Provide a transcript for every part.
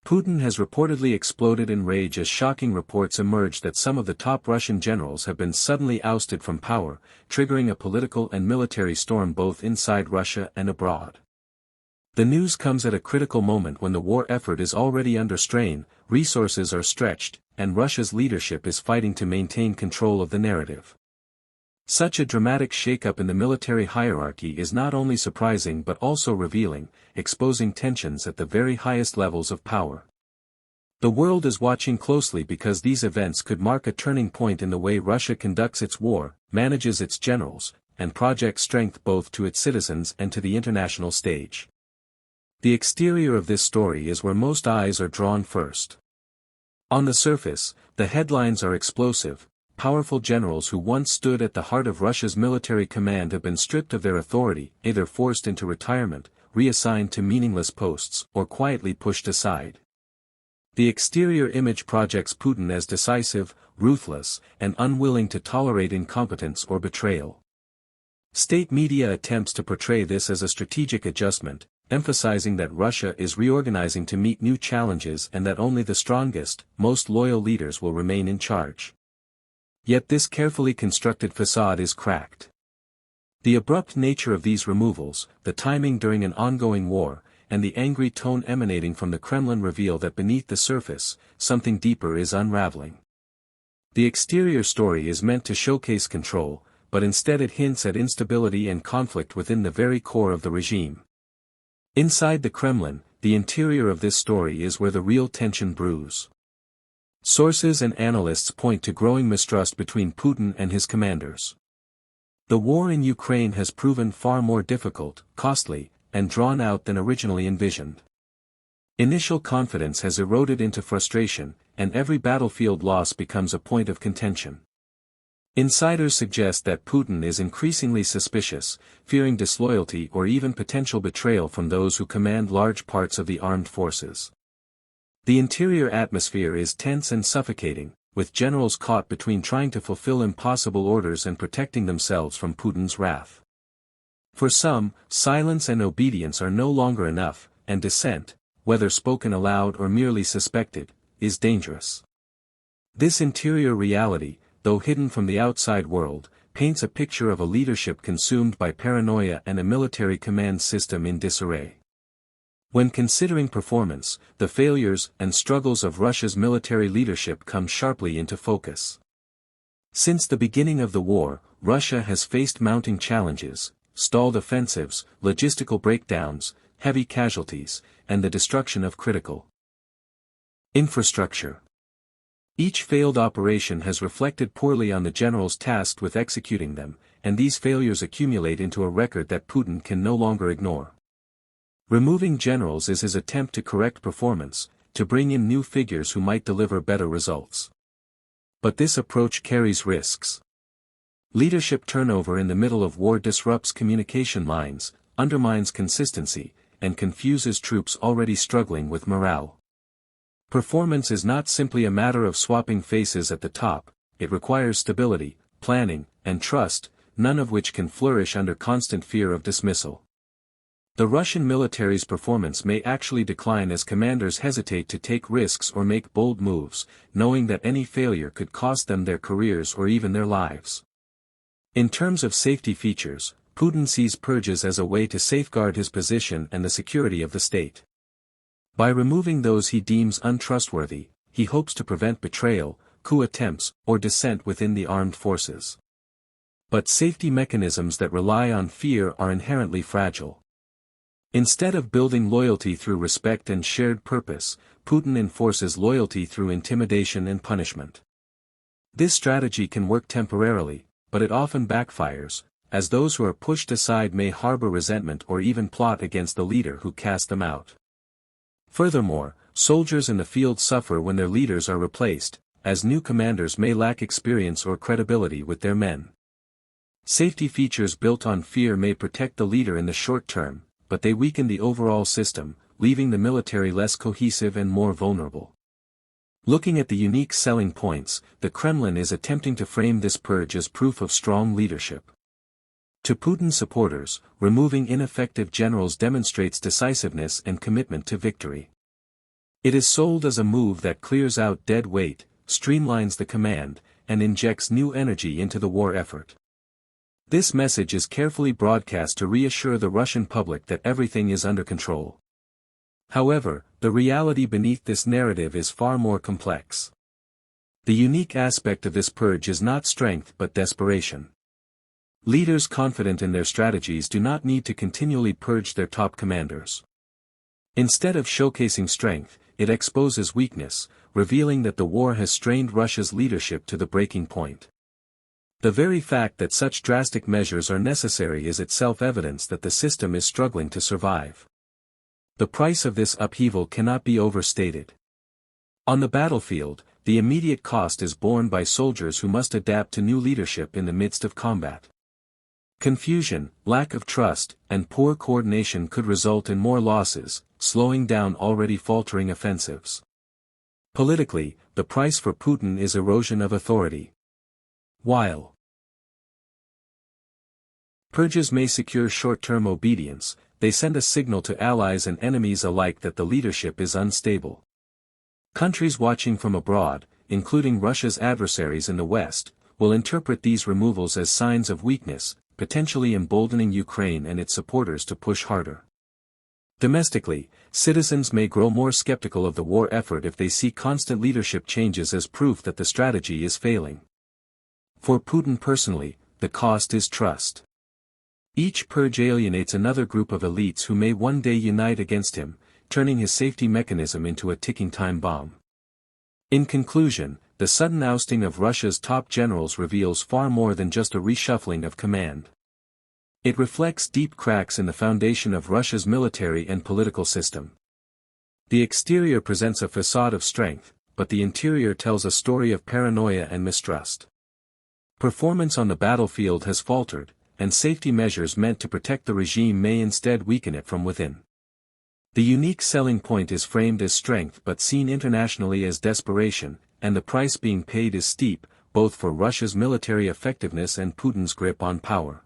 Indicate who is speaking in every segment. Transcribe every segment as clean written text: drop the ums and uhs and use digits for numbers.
Speaker 1: Putin has reportedly exploded in rage as shocking reports emerged that some of the top Russian generals have been suddenly ousted from power, triggering a political and military storm both inside Russia and abroad. The news comes at a critical moment when the war effort is already under strain, resources are stretched, and Russia's leadership is fighting to maintain control of the narrative. Such a dramatic shakeup in the military hierarchy is not only surprising but also revealing, exposing tensions at the very highest levels of power. The world is watching closely because these events could mark a turning point in the way Russia conducts its war, manages its generals, and projects strength both to its citizens and to the international stage. The exterior of this story is where most eyes are drawn first. On the surface, the headlines are explosive. Powerful generals who once stood at the heart of Russia's military command have been stripped of their authority, either forced into retirement, reassigned to meaningless posts, or quietly pushed aside. The exterior image projects Putin as decisive, ruthless, and unwilling to tolerate incompetence or betrayal. State media attempts to portray this as a strategic adjustment, emphasizing that Russia is reorganizing to meet new challenges and that only the strongest, most loyal leaders will remain in charge. Yet this carefully constructed facade is cracked. The abrupt nature of these removals, the timing during an ongoing war, and the angry tone emanating from the Kremlin reveal that beneath the surface, something deeper is unraveling. The exterior story is meant to showcase control, but instead it hints at instability and conflict within the very core of the regime. Inside the Kremlin, the interior of this story is where the real tension brews. Sources and analysts point to growing mistrust between Putin and his commanders. The war in Ukraine has proven far more difficult, costly, and drawn out than originally envisioned. Initial confidence has eroded into frustration, and every battlefield loss becomes a point of contention. Insiders suggest that Putin is increasingly suspicious, fearing disloyalty or even potential betrayal from those who command large parts of the armed forces. The interior atmosphere is tense and suffocating, with generals caught between trying to fulfill impossible orders and protecting themselves from Putin's wrath. For some, silence and obedience are no longer enough, and dissent, whether spoken aloud or merely suspected, is dangerous. This interior reality, though hidden from the outside world, paints a picture of a leadership consumed by paranoia and a military command system in disarray. When considering performance, the failures and struggles of Russia's military leadership come sharply into focus. Since the beginning of the war, Russia has faced mounting challenges, stalled offensives, logistical breakdowns, heavy casualties, and the destruction of critical infrastructure. Each failed operation has reflected poorly on the generals tasked with executing them, and these failures accumulate into a record that Putin can no longer ignore. Removing generals is his attempt to correct performance, to bring in new figures who might deliver better results. But this approach carries risks. Leadership turnover in the middle of war disrupts communication lines, undermines consistency, and confuses troops already struggling with morale. Performance is not simply a matter of swapping faces at the top, it requires stability, planning, and trust, none of which can flourish under constant fear of dismissal. The Russian military's performance may actually decline as commanders hesitate to take risks or make bold moves, knowing that any failure could cost them their careers or even their lives. In terms of safety features, Putin sees purges as a way to safeguard his position and the security of the state. By removing those he deems untrustworthy, he hopes to prevent betrayal, coup attempts, or dissent within the armed forces. But safety mechanisms that rely on fear are inherently fragile. Instead of building loyalty through respect and shared purpose, Putin enforces loyalty through intimidation and punishment. This strategy can work temporarily, but it often backfires, as those who are pushed aside may harbor resentment or even plot against the leader who cast them out. Furthermore, soldiers in the field suffer when their leaders are replaced, as new commanders may lack experience or credibility with their men. Safety features built on fear may protect the leader in the short term, but they weaken the overall system, leaving the military less cohesive and more vulnerable. Looking at the unique selling points, the Kremlin is attempting to frame this purge as proof of strong leadership. To Putin supporters, removing ineffective generals demonstrates decisiveness and commitment to victory. It is sold as a move that clears out dead weight, streamlines the command, and injects new energy into the war effort. This message is carefully broadcast to reassure the Russian public that everything is under control. However, the reality beneath this narrative is far more complex. The unique aspect of this purge is not strength but desperation. Leaders confident in their strategies do not need to continually purge their top commanders. Instead of showcasing strength, it exposes weakness, revealing that the war has strained Russia's leadership to the breaking point. The very fact that such drastic measures are necessary is itself evidence that the system is struggling to survive. The price of this upheaval cannot be overstated. On the battlefield, the immediate cost is borne by soldiers who must adapt to new leadership in the midst of combat. Confusion, lack of trust, and poor coordination could result in more losses, slowing down already faltering offensives. Politically, the price for Putin is erosion of authority. While purges may secure short-term obedience, they send a signal to allies and enemies alike that the leadership is unstable. Countries watching from abroad, including Russia's adversaries in the West, will interpret these removals as signs of weakness, potentially emboldening Ukraine and its supporters to push harder. Domestically, citizens may grow more skeptical of the war effort if they see constant leadership changes as proof that the strategy is failing. For Putin personally, the cost is trust. Each purge alienates another group of elites who may one day unite against him, turning his safety mechanism into a ticking time bomb. In conclusion, the sudden ousting of Russia's top generals reveals far more than just a reshuffling of command. It reflects deep cracks in the foundation of Russia's military and political system. The exterior presents a facade of strength, but the interior tells a story of paranoia and mistrust. Performance on the battlefield has faltered, and safety measures meant to protect the regime may instead weaken it from within. The unique selling point is framed as strength but seen internationally as desperation, and the price being paid is steep, both for Russia's military effectiveness and Putin's grip on power.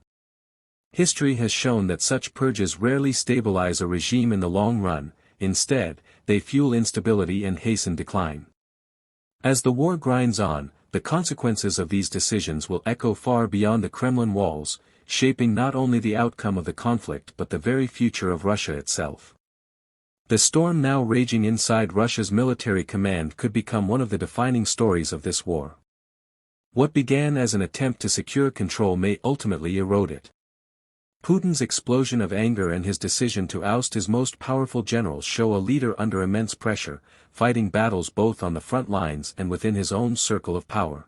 Speaker 1: History has shown that such purges rarely stabilize a regime in the long run, instead, they fuel instability and hasten decline. As the war grinds on, the consequences of these decisions will echo far beyond the Kremlin walls, shaping not only the outcome of the conflict but the very future of Russia itself. The storm now raging inside Russia's military command could become one of the defining stories of this war. What began as an attempt to secure control may ultimately erode it. Putin's explosion of anger and his decision to oust his most powerful generals show a leader under immense pressure, fighting battles both on the front lines and within his own circle of power.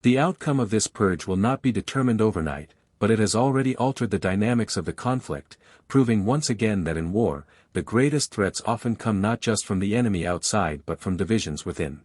Speaker 1: The outcome of this purge will not be determined overnight, but it has already altered the dynamics of the conflict, proving once again that in war, the greatest threats often come not just from the enemy outside but from divisions within.